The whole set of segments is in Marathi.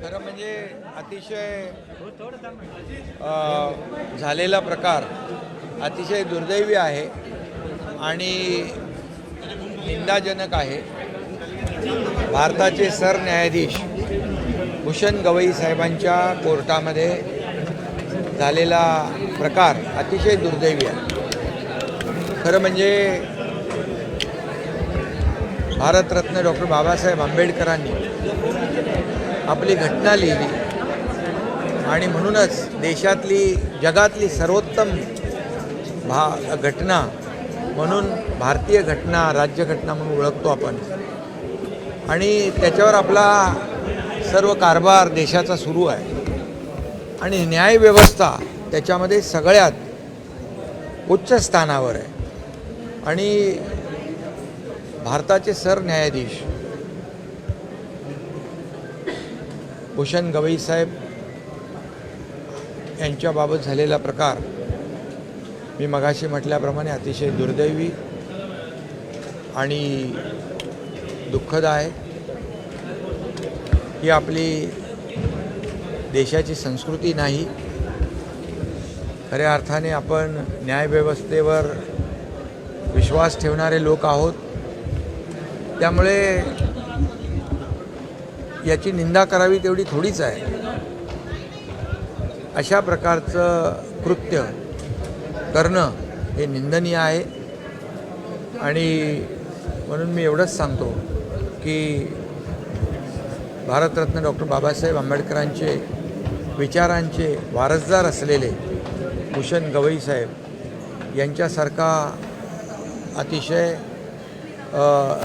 खरं म्हणजे अतिशय झालेला प्रकार अतिशय दुर्दैवी आहे आणि निंदाजनक आहे. भारताचे सरन्यायाधीश भूषण गवई साहेबांच्या कोर्टामध्ये झालेला प्रकार अतिशय दुर्दैवी आहे. खरं म्हणजे भारतरत्न डॉक्टर बाबासाहेब आंबेडकरांनी आपली घटना लिहिली आणि म्हणूनच देशातली जगातली सर्वोत्तम घटना म्हणून भारतीय घटना राज्यघटना म्हणून ओळखतो आपण. आणि त्याच्यावर आपला सर्व कारभार देशाचा सुरू आहे आणि न्यायव्यवस्था त्याच्यामध्ये सगळ्यात उच्च स्थानावर आहे. आणि भारताचे सरन्यायाधीश भूषण गवई साहेब यांच्याबाबत झालेला प्रकार मी मगाशी म्हटल्याप्रमाणे अतिशय दुर्दैवी आणि दुःखद आहे. ही आपली देशाची संस्कृती नाही. खऱ्या अर्थाने आपण न्यायव्यवस्थेवर विश्वास ठेवणारे लोक आहोत. त्यामुळे याची निंदा करावी तेवढी थोडीच आहे. अशा प्रकारचं कृत्य करणं हे निंदनीय आहे. आणि म्हणून मी एवढंच सांगतो की भारतरत्न डॉक्टर बाबासाहेब आंबेडकरांचे विचारांचे वारसदार असलेले भूषण गवई साहेब यांच्यासारखा अतिशय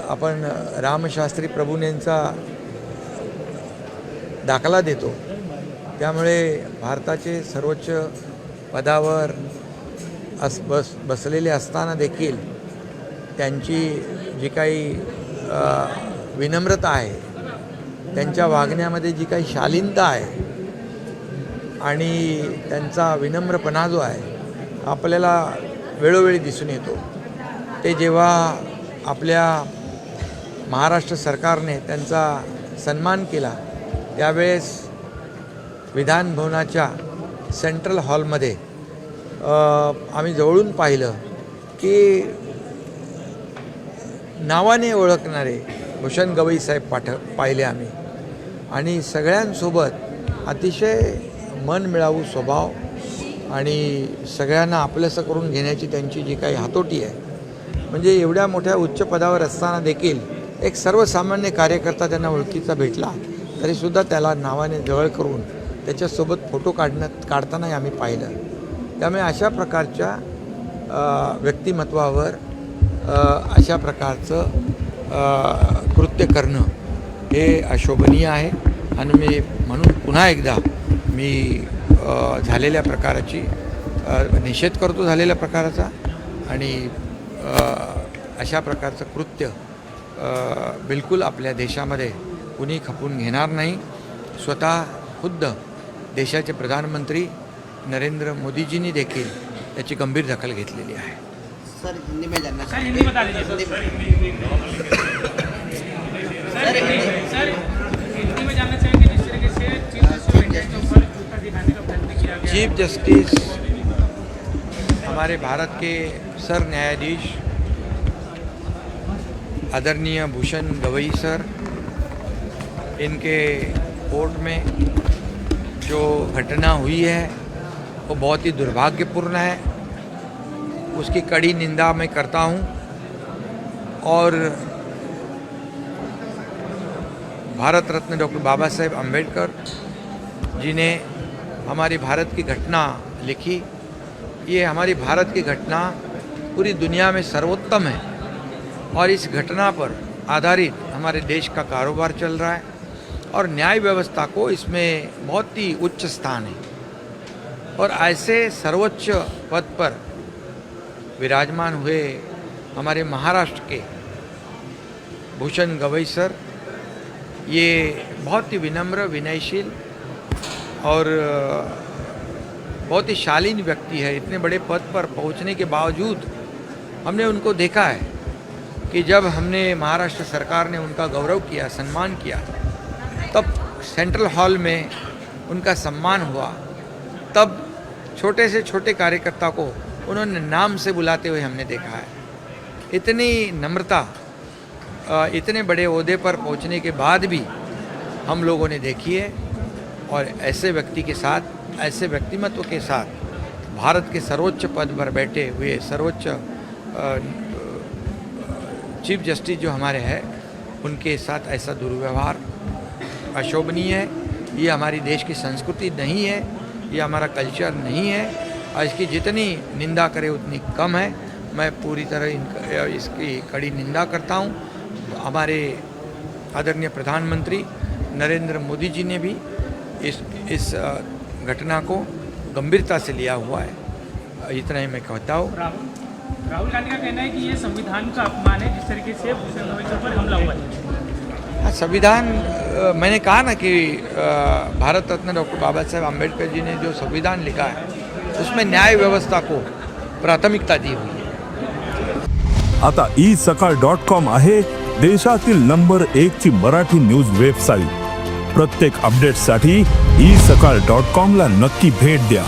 आपण रामशास्त्री प्रभूंचा दाखला देतो. त्यामुळे भारताचे सर्वोच्च पदावर बसलेले असताना देखील त्यांची जी काही विनम्रता आहे, त्यांच्या वागण्यामध्ये जी काही शालीनता आहे आणि त्यांचा विनम्रपणा जो आहे आपल्याला वेळोवेळी दिसून येतो. ते जेव्हा आपल्या महाराष्ट्र सरकारने त्यांचा सन्मान केला त्यावेळेस विधान भवनाच्या सेंट्रल हॉलमध्ये आम्ही जवळून पाहिलं की नावाने ओळखणारे भूषण गवई साहेब पाहिले आम्ही. आणि सगळ्यांसोबत अतिशय मनमिळावू स्वभाव आणि सगळ्यांना आपलंसं करून घेण्याची त्यांची जी काही हातोटी आहे, म्हणजे एवढ्या मोठ्या उच्च पदावर असताना देखील एक सर्वसामान्य कार्यकर्ता त्यांना ओळखीचा भेटला तरीसुद्धा त्याला नावाने जवळ करून त्याच्यासोबत फोटो काढतानाही आम्ही पाहिलं. त्यामुळे अशा प्रकारच्या व्यक्तिमत्वावर अशा प्रकारचं कृत्य करणं हे अशोभनीय आहे. आणि मी म्हणून पुन्हा एकदा मी झालेल्या प्रकाराची निषेध करतो झालेल्या प्रकाराचा. आणि अशा प्रकारचं कृत्य बिलकुल आपल्या देशामध्ये कुणी खपून घेणार नाही. स्वतः खुद्द देशाचे प्रधानमंत्री नरेंद्र मोदीजींनी देखील त्याची गंभीर दखल घेतलेली आहे. सर हिंदी में जानना सर हिंदी बता दीजिए सर हिंदी में जानना चाहेंगे जिस तरीके से चीफ जस्टिस ऑफ इंडिया के ऊपर झूठा दिखाने का प्रयत्न किया गया. चीफ जस्टिस हमारे भारत के सर न्यायाधीश आदरणीय भूषण गवई सर, इनके कोर्ट में जो घटना हुई है वो बहुत ही दुर्भाग्यपूर्ण है. उसकी कड़ी निंदा मैं करता हूँ. और भारत रत्न डॉक्टर बाबा साहेब आम्बेडकर जी ने हमारी भारत की घटना लिखी. ये हमारी भारत की घटना पूरी दुनिया में सर्वोत्तम है और इस घटना पर आधारित हमारे देश का कारोबार चल रहा है और न्याय व्यवस्था को इसमें बहुत ही उच्च स्थान है. और ऐसे सर्वोच्च पद पर विराजमान हुए हमारे महाराष्ट्र के भूषण गवई सर, ये बहुत ही विनम्र, विनयशील और बहुत ही शालीन व्यक्ति है. इतने बड़े पद पर पहुंचने के बावजूद हमने उनको देखा है कि जब हमने महाराष्ट्र सरकार ने उनका गौरव किया, सम्मान किया, तब सेंट्रल हॉल में उनका सम्मान हुआ, तब छोटे से छोटे कार्यकर्ता को उन्होंने नाम से बुलाते हुए हमने देखा है। इतनी नम्रता इतने बड़े ओहदे पर पहुंचने के बाद भी हम लोगों ने देखी है, और ऐसे व्यक्ति के साथ, ऐसे व्यक्तिमत्व के साथ भारत के सर्वोच्च पद पर बैठे हुए सर्वोच्च चीफ जस्टिस जो हमारे हैं, उनके साथ ऐसा दुर्व्यवहार अशोभनीय है। ये हमारी देश की संस्कृति नहीं है, ये हमारा कल्चर नहीं है, और इसकी जितनी निंदा करे उतनी कम है। मैं पूरी तरह इसकी कड़ी निंदा करता हूँ। हमारे आदरणीय प्रधानमंत्री नरेंद्र मोदी जी ने भी इस घटना को गंभीरता से लिया हुआ है। इतना ही मैं कहता हूँ। राहुल गांधी का कहना है कि ये संविधान का अपमान है जिस तरीके से भूषण गवई पर हमला हुआ है। हाँ, संविधान, मैंने कहा ना कि भारत रत्न डॉक्टर बाबा साहेब आम्बेडकर जी ने जो संविधान लिखा है उसमें न्याय व्यवस्था को प्राथमिकता दी हुई है। आता isakal.com आहे देशातील नंबर 1 ची मराठी न्यूज वेबसाईट। प्रत्येक अपडेटसाठी isakal.com ला नक्की भेट द्या।